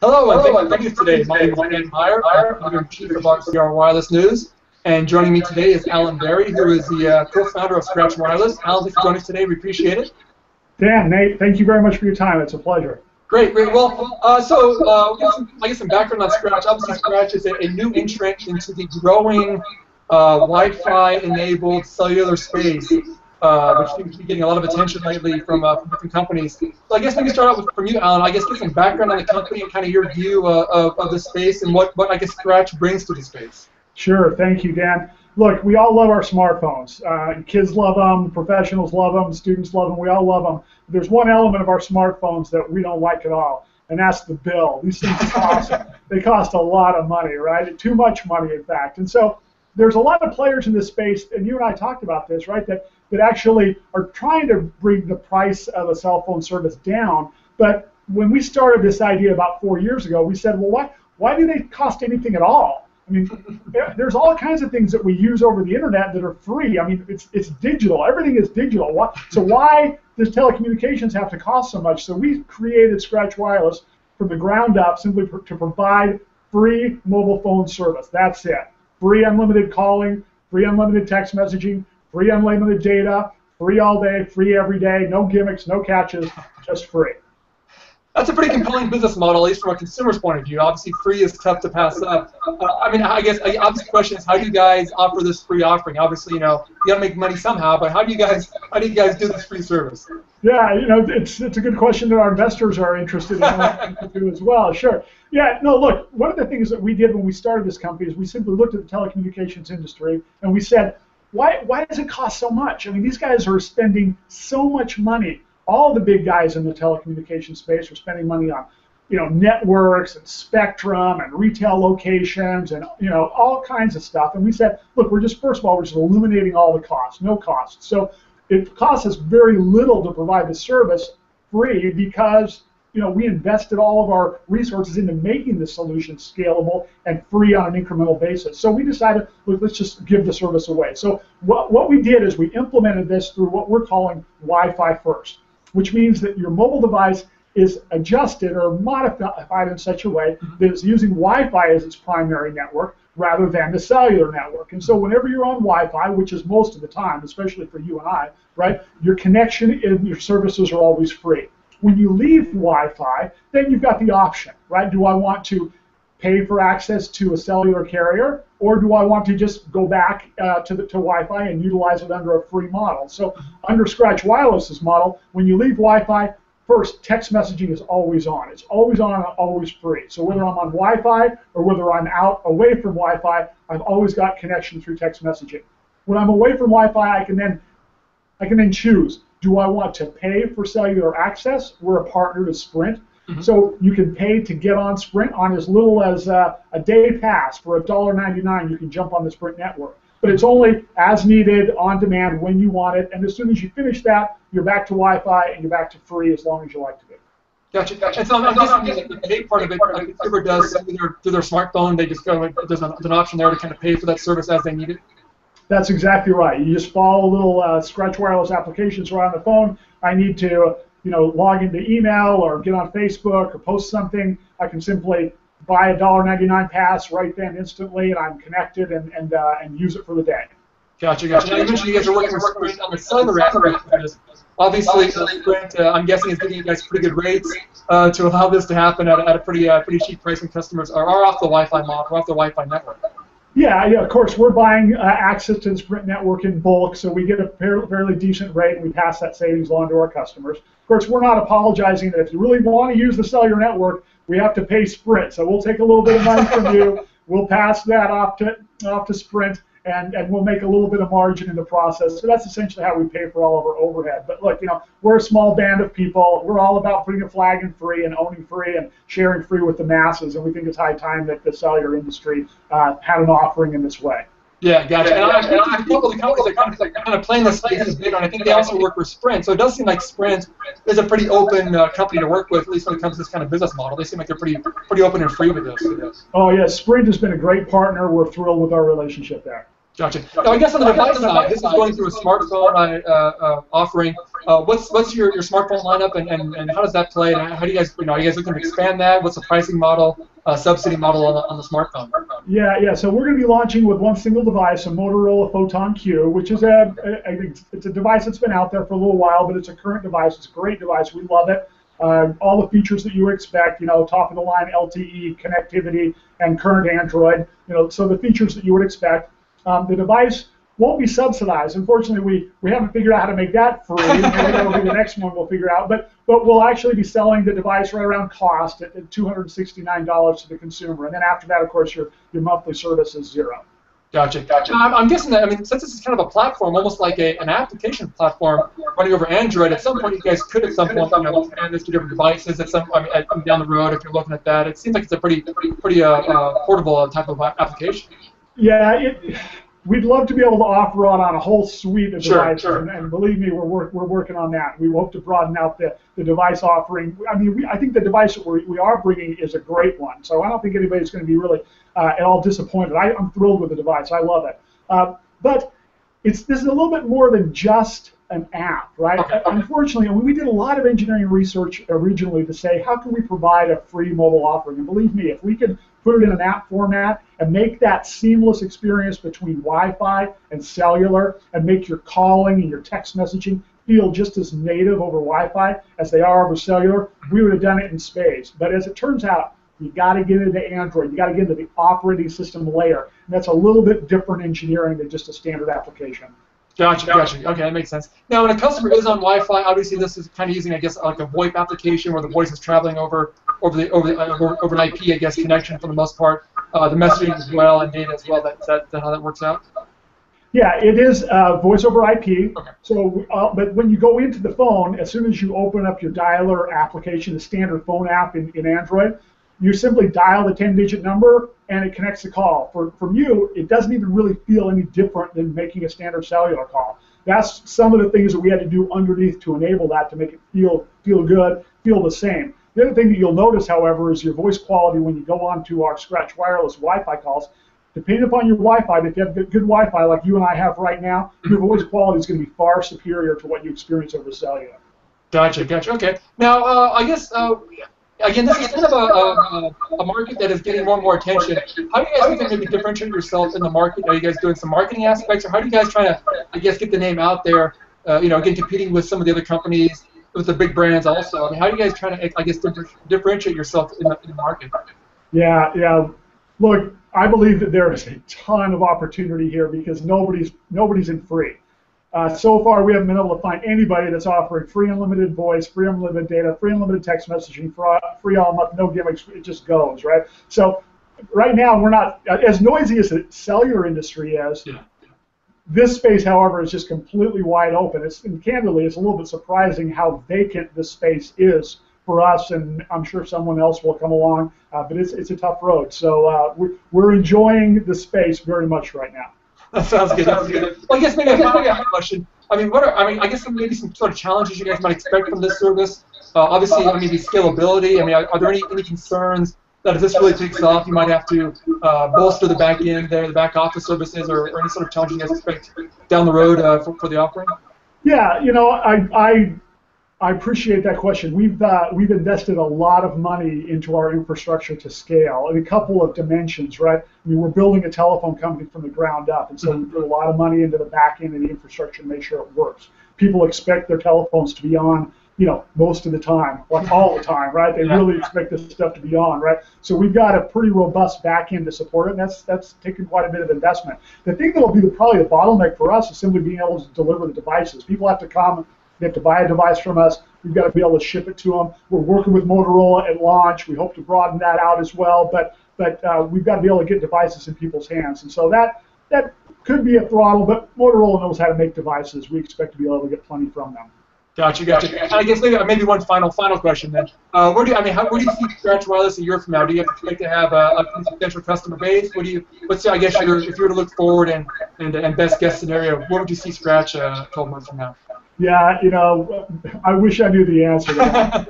Hello, and thank you for joining us today. My name is Alan Meyer. I'm the Chief of RCR Wireless News. And joining me today is Alan Berrey, who is the co-founder of Scratch Wireless. Alan, thanks for joining us today. We appreciate it. Dan, Nate, thank you very much for your time. It's a pleasure. Great. Well, I guess some background on Scratch. Obviously, Scratch is a new entrant into the growing Wi-Fi-enabled cellular space, which seems to be getting a lot of attention lately from different companies. So I guess maybe start out from you, Alan. I guess get some background on the company and kind of your view of the space and what I guess Scratch brings to the space. Sure. Thank you, Dan. Look, we all love our smartphones. Kids love them, professionals love them, students love them, we all love them. There's one element of our smartphones that we don't like at all, and that's the bill. These things cost, they cost a lot of money, right? Too much money, in fact. And so there's a lot of players in this space, and you and I talked about this, right, that actually are trying to bring the price of a cell phone service down. But when we started this idea about 4 years ago, we said, well, why do they cost anything at all? I mean, there's all kinds of things that we use over the internet that are free. I mean, it's digital. Everything is digital. So why does telecommunications have to cost so much? So we created Scratch Wireless from the ground up simply to provide free mobile phone service. That's it. Free unlimited calling, free unlimited text messaging, free unlimited data, free all day, free every day, no gimmicks, no catches, just free. That's a pretty compelling business model, at least from a consumer's point of view. Obviously, free is tough to pass up. I guess the obvious question is, how do you guys offer this free offering? Obviously, you got to make money somehow, but how do you guys do this free service? Yeah, it's a good question that our investors are interested in do as well. Sure. Yeah. No. Look, one of the things that we did when we started this company is we simply looked at the telecommunications industry and we said, why does it cost so much? I mean, these guys are spending so much money. All the big guys in the telecommunications space are spending money on, networks and spectrum and retail locations and all kinds of stuff. And we said, look, first of all, we're just eliminating all the costs, no costs. So it costs us very little to provide the service free because we invested all of our resources into making the solution scalable and free on an incremental basis. So we decided, look, let's just give the service away. So what we did is we implemented this through what we're calling Wi-Fi first, which means that your mobile device is adjusted or modified in such a way that it's using Wi-Fi as its primary network rather than the cellular network. And so whenever you're on Wi-Fi, which is most of the time, especially for you and I, right, your connection and your services are always free. When you leave Wi-Fi, then you've got the option, right? Do I want to pay for access to a cellular carrier, or do I want to just go back to Wi-Fi and utilize it under a free model? So under Scratch Wireless's model, when you leave Wi-Fi, first, text messaging is always on. It's always on and always free. So whether I'm on Wi-Fi or whether I'm out away from Wi-Fi, I've always got connection through text messaging. When I'm away from Wi-Fi, I can then choose. Do I want to pay for cellular access? We're a partner to Sprint. So you can pay to get on Sprint on as little as a day pass. For $1.99, you can jump on the Sprint network. But it's only as needed, on demand, when you want it. And as soon as you finish that, you're back to Wi-Fi and you're back to free as long as you like to be. Gotcha. And so I'm guessing the pay part of it, like the consumer does through their smartphone, they just go, there's an option there to kind of pay for that service as they need it. That's exactly right. You just follow little Scratch Wireless applications right on the phone. I need to log into email or get on Facebook or post something. I can simply buy a $1.99 pass right then instantly, and I'm connected and use it for the day. Gotcha. Now you mentioned you guys are working with Sprint on the cellular aspect of this. Obviously, Sprint, I'm guessing, is giving you guys pretty good rates to allow this to happen at a pretty cheap price when customers are off the Wi-Fi model, or off the Wi-Fi network. Yeah, of course, we're buying access to the Sprint network in bulk, so we get a fairly decent rate, and we pass that savings on to our customers. Of course, we're not apologizing that if you really want to use the cellular network, we have to pay Sprint. So we'll take a little bit of money from you, we'll pass that off to Sprint, and we'll make a little bit of margin in the process. So that's essentially how we pay for all of our overhead. But look, we're a small band of people. We're all about putting a flag in free and owning free and sharing free with the masses, and we think it's high time that the cellular industry had an offering in this way. Yeah, gotcha. And I think a couple of the companies that kind of playing this space a bit on. I think they also work with Sprint. So it does seem like Sprint is a pretty open company to work with, at least when it comes to this kind of business model. They seem like they're pretty open and free with this. Oh, yeah. Sprint has been a great partner. We're thrilled with our relationship there. Gotcha. Now, I guess on the device side, this is going through a smartphone offering. What's your smartphone lineup, and how does that play? And how do you guys, are you guys looking to expand that? What's the pricing model, subsidy model on the smartphone? Yeah. So we're going to be launching with one single device, a Motorola Photon Q, which is it's a device that's been out there for a little while, but it's a current device. It's a great device. We love it. All the features that you would expect, top of the line LTE connectivity and current Android, so the features that you would expect. The device won't be subsidized. Unfortunately, we haven't figured out how to make that free. Maybe that'll be the next one we'll figure out. But we'll actually be selling the device right around cost at $269 to the consumer. And then after that, of course, your monthly service is $0. Gotcha. I'm guessing that, since this is kind of a platform, almost like an application platform running over Android, at some point you guys could at some point, expand this to different devices at some, down the road if you're looking at that. It seems like it's a pretty portable type of application. Yeah, we'd love to be able to offer on a whole suite of devices, sure. And believe me, we're working on that. We hope to broaden out the device offering. I think the device that we are bringing is a great one, so I don't think anybody's going to be really at all disappointed. I'm thrilled with the device. I love it. But this is a little bit more than just an app, right? Okay. Unfortunately, we did a lot of engineering research originally to say, how can we provide a free mobile offering? And believe me, if we could put it in an app format and make that seamless experience between Wi-Fi and cellular and make your calling and your text messaging feel just as native over Wi-Fi as they are over cellular, we would have done it in spades. But as it turns out, you got to get into Android. You got to get into the operating system layer. And that's a little bit different engineering than just a standard application. Gotcha. Okay, that makes sense. Now, when a customer is on Wi-Fi, obviously this is kind of using, I guess, like a VoIP application where the voice is traveling over an IP, I guess, connection for the most part. The messaging as well and data as well. Is that how that works out? Yeah, it is voice over IP. Okay. So, but when you go into the phone, as soon as you open up your dialer application, the standard phone app in Android, you simply dial the 10-digit number and it connects the call. From you, it doesn't even really feel any different than making a standard cellular call. That's some of the things that we had to do underneath to enable that to make it feel good, feel the same. The other thing that you'll notice, however, is your voice quality when you go onto our Scratch Wireless Wi-Fi calls. Depending upon your Wi-Fi, if you have good Wi-Fi like you and I have right now, your voice quality is going to be far superior to what you experience over cellular. Gotcha. Okay. Now, I guess, again, this is kind of a market that is getting more and more attention. How do you guys think maybe differentiate yourself in the market? Are you guys doing some marketing aspects, or how do you guys try to, I guess, get the name out there, again, competing with some of the other companies, with the big brands also? How do you guys try to, I guess, differentiate yourself in the market? Yeah. Look, I believe that there is a ton of opportunity here because nobody's in free. So far, we haven't been able to find anybody that's offering free unlimited voice, free unlimited data, free unlimited text messaging, free all month, no gimmicks. It just goes, right? So right now, we're not, as noisy as the cellular industry is, yeah. This space, however, is just completely wide open. And candidly, it's a little bit surprising how vacant this space is for us, and I'm sure someone else will come along, but it's a tough road. So we're enjoying the space very much right now. That sounds good. Well, I guess maybe a question. I guess maybe some sort of challenges you guys might expect from this service. Obviously, maybe scalability. Are there any concerns that if this really takes off, you might have to bolster the back end there, the back office services, or any sort of challenges you guys expect down the road for the offering? Yeah, I appreciate that question. We've invested a lot of money into our infrastructure to scale in a couple of dimensions, right? We're building a telephone company from the ground up, and so we put a lot of money into the back end of the infrastructure to make sure it works. People expect their telephones to be on, most of the time, like all the time, right? They really expect this stuff to be on, right? So we've got a pretty robust back end to support it, and that's taken quite a bit of investment. The thing that'll be probably the bottleneck for us is simply being able to deliver the devices. People have to come. They have to buy a device from us. We've got to be able to ship it to them. We're working with Motorola at launch. We hope to broaden that out as well. But we've got to be able to get devices in people's hands. And so that could be a throttle, but Motorola knows how to make devices. We expect to be able to get plenty from them. Gotcha. And I guess maybe one final question then. Where do you see Scratch Wireless a year from now? Do you expect to have a potential customer base? If you were to look forward and best guess scenario, where would you see Scratch 12 months from now? Yeah, I wish I knew the answer to that.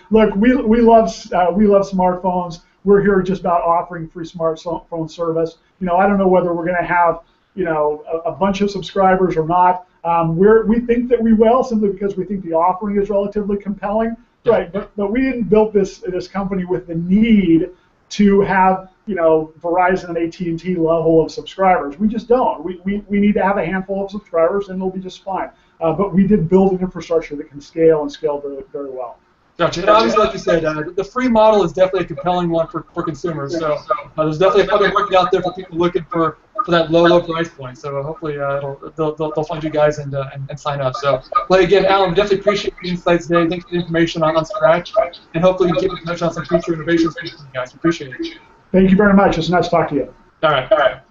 Look, we love smartphones. We're here just about offering free smartphone service. I don't know whether we're going to have a bunch of subscribers or not. We think that we will, simply because we think the offering is relatively compelling. Right, but we didn't build this company with the need to have Verizon and AT&T level of subscribers. We just don't. We need to have a handful of subscribers, and it'll be just fine. But we did build an infrastructure that can scale and scale very, very well. Gotcha. And obviously, like you said, the free model is definitely a compelling one for consumers. So there's definitely a public market out there for people looking for that low price point. So hopefully they'll find you guys and sign up. So, but again, Alan, we definitely appreciate the insights today. Thanks for the information on Scratch, and hopefully we keep in touch on some future innovations for you guys. Appreciate it. Thank you very much. It's nice to talk to you. All right.